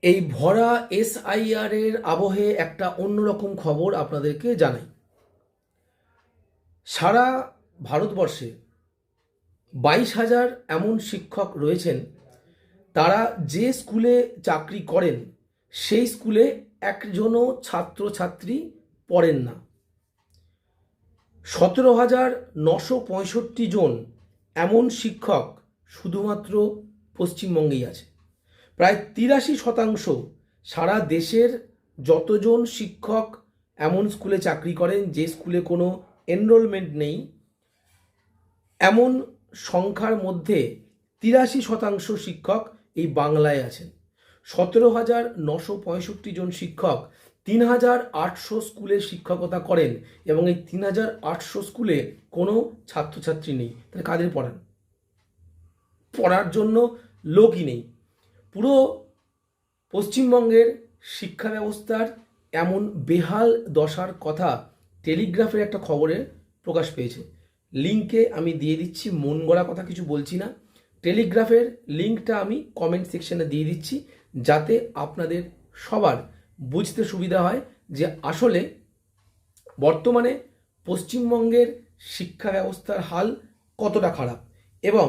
এই ভরা এসআইআর এর আবহে একটা অন্যরকম খবর আপনাদেরকে জানাই। সারা ভারতবর্ষে 22,000 এমন শিক্ষক রয়েছেন, তারা যে স্কুলে চাকরি করেন সেই স্কুলে একজনও ছাত্রছাত্রী পড়েন না। 17,965 জন এমন শিক্ষক শুধুমাত্র পশ্চিমবঙ্গেই আছে। প্রায় 83% সারা দেশের যতজন শিক্ষক এমন স্কুলে চাকরি করেন যে স্কুলে কোনো এনরোলমেন্ট নেই, এমন সংখ্যার মধ্যে 83% শিক্ষক এই বাংলায় আছেন। 17,965 জন শিক্ষক 3,800 স্কুলে শিক্ষকতা করেন এবং এই 3,800 স্কুলে কোনো ছাত্রছাত্রী নেই। তাহলে কাদের পড়ান? পড়ার জন্য লোকই নেই। পুরো পশ্চিমবঙ্গের শিক্ষা ব্যবস্থার এমন বেহাল দশার কথা টেলিগ্রাফের একটা খবরে প্রকাশ পেয়েছে। লিঙ্কে আমি দিয়ে দিচ্ছি, মন গড়া কথা কিছু বলছি না। টেলিগ্রাফের লিঙ্কটা আমি কমেন্ট সেকশনে দিয়ে দিচ্ছি, যাতে আপনাদের সবার বুঝতে সুবিধা হয় যে আসলে বর্তমানে পশ্চিমবঙ্গের শিক্ষা ব্যবস্থার হাল কতটা খারাপ এবং